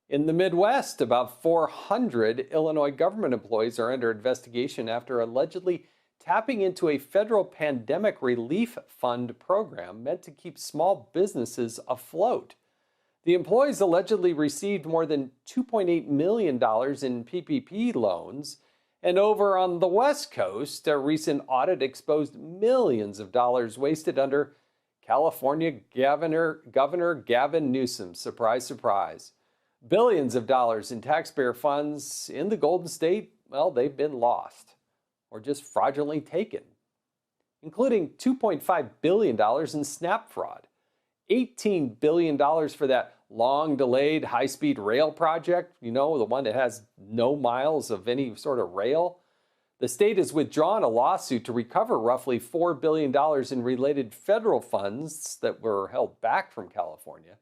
In the Midwest, about 400 Illinois government employees are under investigation after allegedly tapping into a federal pandemic relief fund program meant to keep small businesses afloat. The employees allegedly received more than $2.8 million in PPP loans. And over on the West Coast, a recent audit exposed millions of dollars wasted under California Governor Gavin Newsom. Surprise, surprise. Billions of dollars in taxpayer funds in the Golden State, well, they've been lost or just fraudulently taken, including $2.5 billion in SNAP fraud, $18 billion for that long-delayed high-speed rail project, the one that has no miles of any sort of rail. The state has withdrawn a lawsuit to recover roughly $4 billion in related federal funds that were held back from California.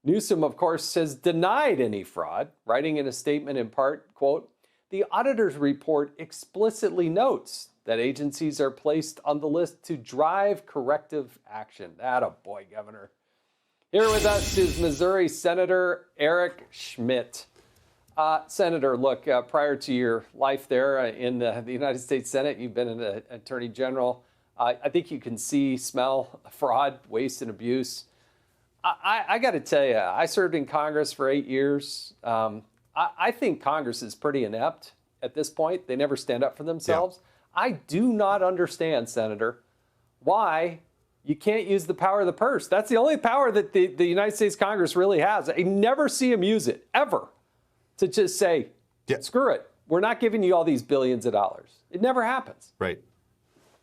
Newsom, of course, has denied any fraud, writing in a statement in part, quote, "The auditor's report explicitly notes that agencies are placed on the list to drive corrective action." Attaboy, Governor. Here with us is Missouri Senator Eric Schmitt. Senator, look, prior to your life there in the United States Senate, you've been an attorney general. I think you can see, smell fraud, waste, and abuse. I got to tell you, I served in Congress for 8 years. I think Congress is pretty inept at this point. They never stand up for themselves. Yeah. I do not understand, Senator, why you can't use the power of the purse. That's the only power that the United States Congress really has. I never see them use it, ever, to just say, screw it. We're not giving you all these billions of dollars. It never happens. Right.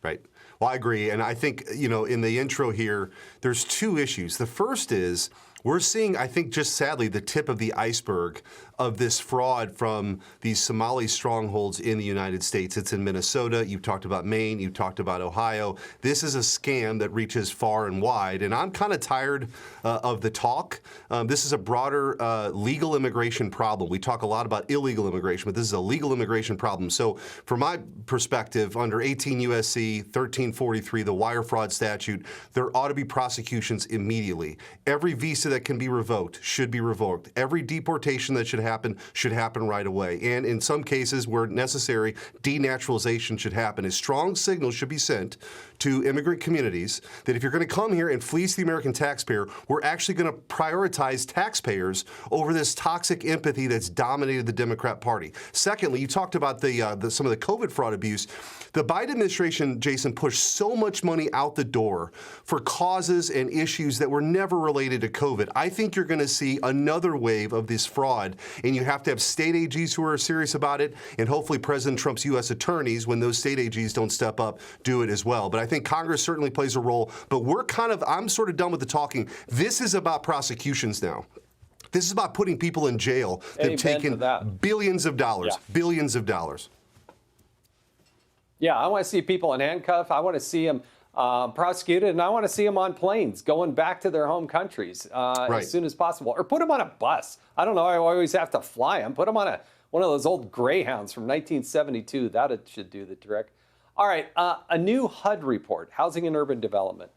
Right. Well, I agree. And I think, in the intro here, there's two issues. The first is we're seeing, I think, just sadly, the tip of the iceberg of this fraud from these Somali strongholds in the United States. It's in Minnesota. You've talked about Maine. You've talked about Ohio. This is a scam that reaches far and wide. And I'm kind of tired of the talk. This is a broader legal immigration problem. We talk a lot about illegal immigration, but this is a legal immigration problem. So from my perspective, under 18 U.S.C. 1343, the wire fraud statute, there ought to be prosecutions immediately. Every visa that can be revoked should be revoked. Every deportation that should happen right away. And in some cases where necessary, denaturalization should happen. A strong signal should be sent to immigrant communities that if you're going to come here and fleece the American taxpayer, we're actually going to prioritize taxpayers over this toxic empathy that's dominated the Democrat Party. Secondly, you talked about some of the COVID fraud abuse. The Biden administration, Jason, pushed so much money out the door for causes and issues that were never related to COVID. I think you're going to see another wave of this fraud, and you have to have state AGs who are serious about it, and hopefully President Trump's U.S. attorneys, when those state AGs don't step up, do it as well. But I think Congress certainly plays a role, but I'm sort of done with the talking. This is about prosecutions now. This is about putting people in jail that have taken billions of dollars, billions of dollars. Yeah, I want to see people in handcuffs. I want to see them prosecuted, and I want to see them on planes going back to their home countries as soon as possible. Or put them on a bus. I don't know. I always have to fly them. Put them on one of those old Greyhounds from 1972. That should do the trick. All right, a new HUD report, Housing and Urban Development.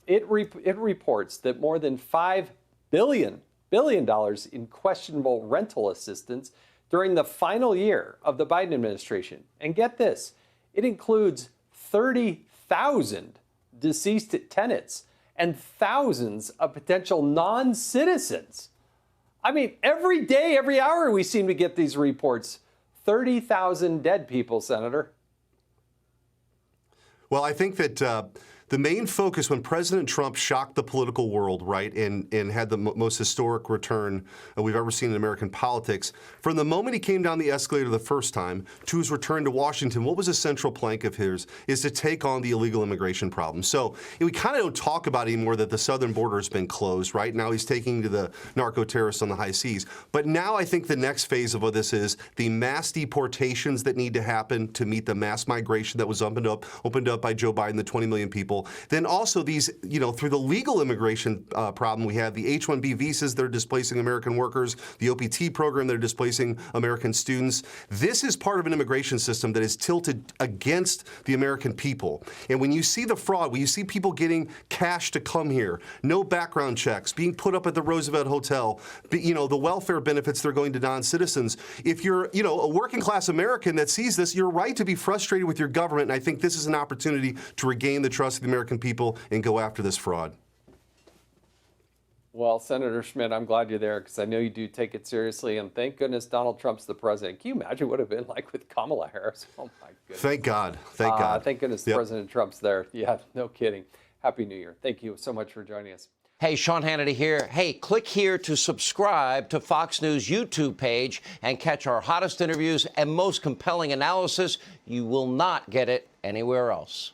It reports that more than $5 billion in questionable rental assistance during the final year of the Biden administration. And get this, it includes 30,000 deceased tenants and thousands of potential non-citizens. I mean, every day, every hour, we seem to get these reports. 30,000 dead people, Senator. Well, I think that the main focus when President Trump shocked the political world, right, and had the most historic return we've ever seen in American politics, from the moment he came down the escalator the first time to his return to Washington, what was a central plank of his is to take on the illegal immigration problem. So we kind of don't talk about anymore that the southern border has been closed, right? Now he's taking to the narco-terrorists on the high seas. But now I think the next phase of what this is the mass deportations that need to happen to meet the mass migration that was opened up by Joe Biden, the 20 million people. people. Then also these, through the legal immigration problem, we have the H-1B visas that are displacing American workers, the OPT program that are displacing American students. This is part of an immigration system that is tilted against the American people. And when you see the fraud, when you see people getting cash to come here, no background checks, being put up at the Roosevelt Hotel, the welfare benefits they're going to non-citizens. If you're, a working class American that sees this, you're right to be frustrated with your government. And I think this is an opportunity to regain the trust of the American people and go after this fraud. Well, Senator Schmitt, I'm glad you're there because I know you do take it seriously. And thank goodness Donald Trump's the president. Can you imagine what it would have been like with Kamala Harris? Oh, my goodness. Thank God. Thank God. Thank goodness President Trump's there. Yeah, no kidding. Happy New Year. Thank you so much for joining us. Hey, Sean Hannity here. Hey, click here to subscribe to Fox News YouTube page and catch our hottest interviews and most compelling analysis. You will not get it anywhere else.